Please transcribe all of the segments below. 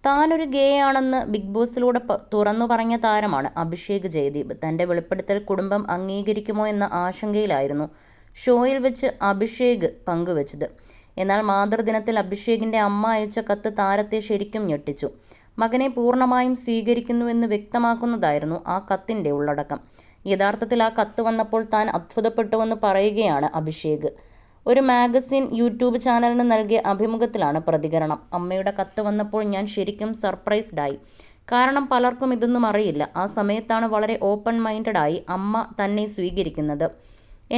താനൊരു ഗേ ആണെന്ന് ബിഗ് ബോസിലൂടെ തുറന്നു പറഞ്ഞ താരമാണ് അഭിഷേക് ജയദീപ്. തൻ്റെ വെളിപ്പെടുത്തൽ കുടുംബം അംഗീകരിക്കുമോ എന്ന ആശങ്കയിലായിരുന്നു ഷോയിൽ വെച്ച് അഭിഷേക് പങ്കുവച്ചത്. എന്നാൽ മാതൃദിനത്തിൽ അഭിഷേകിൻ്റെ അമ്മ അയച്ച കത്ത് താരത്തെ ശരിക്കും ഞെട്ടിച്ചു. മകനെ പൂർണ്ണമായും സ്വീകരിക്കുന്നുവെന്ന് വ്യക്തമാക്കുന്നതായിരുന്നു ആ കത്തിൻ്റെ ഉള്ളടക്കം. യഥാർത്ഥത്തിൽ ആ കത്ത് വന്നപ്പോൾ താൻ അത്ഭുതപ്പെട്ടുവെന്ന് പറയുകയാണ് അഭിഷേക്. ഒരു മാഗസിൻ യൂട്യൂബ് ചാനലിന് നൽകിയ അഭിമുഖത്തിലാണ് പ്രതികരണം. അമ്മയുടെ കത്ത് വന്നപ്പോൾ ഞാൻ ശരിക്കും സർപ്രൈസ്ഡായി. കാരണം പലർക്കും ഇതൊന്നും അറിയില്ല. ആ സമയത്താണ് വളരെ ഓപ്പൺ മൈൻഡായി അമ്മ തന്നെ സ്വീകരിക്കുന്നത്.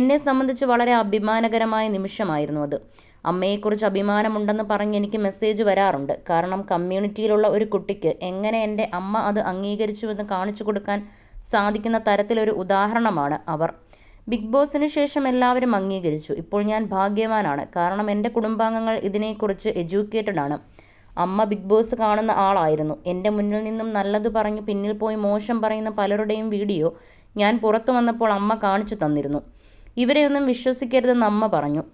എന്നെ സംബന്ധിച്ച് വളരെ അഭിമാനകരമായ നിമിഷമായിരുന്നു അത്. അമ്മയെക്കുറിച്ച് അഭിമാനമുണ്ടെന്ന് പറഞ്ഞ് എനിക്ക് മെസ്സേജ് വരാറുണ്ട്. കാരണം കമ്മ്യൂണിറ്റിയിലുള്ള ഒരു കുട്ടിക്ക് എങ്ങനെ എൻ്റെ അമ്മ അത് അംഗീകരിച്ചുവെന്ന് കാണിച്ചു കൊടുക്കാൻ സാധിക്കുന്ന തരത്തിലൊരു ഉദാഹരണമാണ് അവർ. ബിഗ് ബോസിന് ശേഷം എല്ലാവരും അംഗീകരിച്ചു. ഇപ്പോൾ ഞാൻ ഭാഗ്യവാനാണ്. കാരണം എൻ്റെ കുടുംബാംഗങ്ങൾ ഇതിനെക്കുറിച്ച് എഡ്യൂക്കേറ്റഡ് ആണ്. അമ്മ ബിഗ് ബോസ് കാണുന്ന ആളായിരുന്നു. എൻ്റെ മുന്നിൽ നിന്നും നല്ലത് പറഞ്ഞ് പിന്നിൽ പോയി മോശം പറയുന്ന പലരുടെയും വീഡിയോ ഞാൻ പുറത്തു വന്നപ്പോൾ അമ്മ കാണിച്ചു തന്നിരുന്നു. ഇവരെയൊന്നും വിശ്വസിക്കരുതെന്ന് അമ്മ പറഞ്ഞു.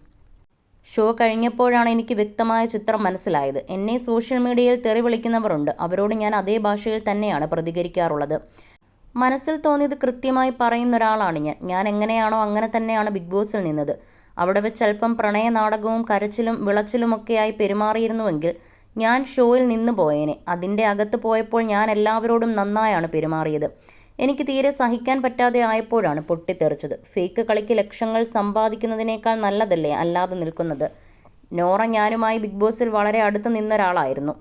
ഷോ കഴിഞ്ഞപ്പോഴാണ് എനിക്ക് വ്യക്തമായ ചിത്രം മനസ്സിലായത്. എന്നെ സോഷ്യൽ മീഡിയയിൽ തെറി വിളിക്കുന്നവരുണ്ട്. അവരോട് ഞാൻ അതേ ഭാഷയിൽ തന്നെയാണ് പ്രതികരിക്കാറുള്ളത്. മനസ്സിൽ തോന്നിയത് കൃത്യമായി പറയുന്ന ഒരാളാണ് ഞാൻ എങ്ങനെയാണോ അങ്ങനെ തന്നെയാണ് ബിഗ് ബോസിൽ നിന്നത്. അവിടെ വെച്ച് അല്പം പ്രണയ നാടകവും കരച്ചിലും വിളച്ചിലുമൊക്കെയായി പെരുമാറിയിരുന്നുവെങ്കിൽ ഞാൻ ഷോയിൽ നിന്ന് പോയേനെ. അതിൻ്റെ അകത്ത് പോയപ്പോൾ ഞാൻ എല്ലാവരോടും നന്നായാണ് പെരുമാറിയത്. എനിക്ക് തീരെ സഹിക്കാൻ പറ്റാതെ ആയപ്പോഴാണ് പൊട്ടിത്തെറിച്ചത്. ഫേക്ക് കളിക്ക് ലക്ഷങ്ങൾ സമ്പാദിക്കുന്നതിനേക്കാൾ നല്ലതല്ലേ അല്ലാതെ നിൽക്കുന്നത്. നോറ ഞാനുമായി ബിഗ് ബോസിൽ വളരെ അടുത്ത് നിന്നൊരാളായിരുന്നു.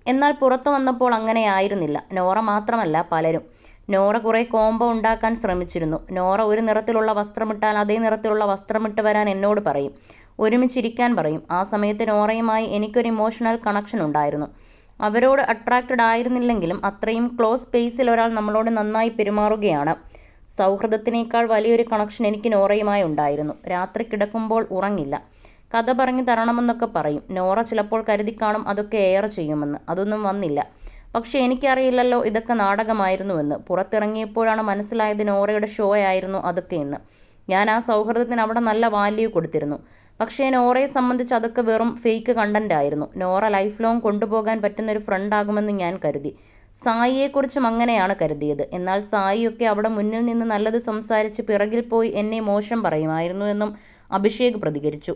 എന്നാൽ പുറത്തു വന്നപ്പോൾ അങ്ങനെയായിരുന്നില്ല. നോറ മാത്രമല്ല പലരും. നോറ കുറേ കോംബോ ഉണ്ടാക്കാൻ ശ്രമിച്ചിരുന്നു. നോറ ഒരു നിറത്തിലുള്ള വസ്ത്രമിട്ടാൽ അതേ നിറത്തിലുള്ള വസ്ത്രമിട്ട് വരാൻ എന്നോട് പറയും. ഒരുമിച്ചിരിക്കാൻ പറയും. ആ സമയത്ത് നോറയുമായി എനിക്കൊരു ഇമോഷണൽ കണക്ഷൻ ഉണ്ടായിരുന്നു. അവരോട് അട്രാക്റ്റഡ് ആയിരുന്നില്ലെങ്കിലും അത്രയും ക്ലോസ് സ്പേസിൽ ഒരാൾ നമ്മളോട് നന്നായി പെരുമാറുകയാണ്. സൗഹൃദത്തിനേക്കാൾ വലിയൊരു കണക്ഷൻ എനിക്ക് നോറയുമായി ഉണ്ടായിരുന്നു. രാത്രി കിടക്കുമ്പോൾ ഉറങ്ങില്ല. കഥ പറഞ്ഞു തരണമെന്നൊക്കെ പറയും. നോറ ചിലപ്പോൾ കരുതി കാണും അതൊക്കെ എയർ ചെയ്യുമെന്ന്. അതൊന്നും വന്നില്ല. പക്ഷേ എനിക്കറിയില്ലല്ലോ ഇതൊക്കെ നാടകമായിരുന്നുവെന്ന്. പുറത്തിറങ്ങിയപ്പോഴാണ് മനസ്സിലായത് നോറയുടെ ഷോ ആയിരുന്നു അതൊക്കെയെന്ന്. ഞാൻ ആ സൗഹൃദത്തിന് അവിടെ നല്ല വാല്യൂ കൊടുത്തിരുന്നു. പക്ഷേ നോറയെ സംബന്ധിച്ച് അതൊക്കെ വെറും ഫേക്ക് കണ്ടന്റ് ആയിരുന്നു. നോറ ലൈഫ് ലോങ് കൊണ്ടുപോകാൻ പറ്റുന്നൊരു ഫ്രണ്ടാകുമെന്ന് ഞാൻ കരുതി. സായിയെക്കുറിച്ചും അങ്ങനെയാണ് കരുതിയത്. എന്നാൽ സായിയൊക്കെ അവിടെ മുന്നിൽ നിന്ന് നല്ലത് സംസാരിച്ച് പിറകിൽ പോയി എന്നെ മോശം പറയുമായിരുന്നു എന്നും അഭിഷേക് പ്രതികരിച്ചു.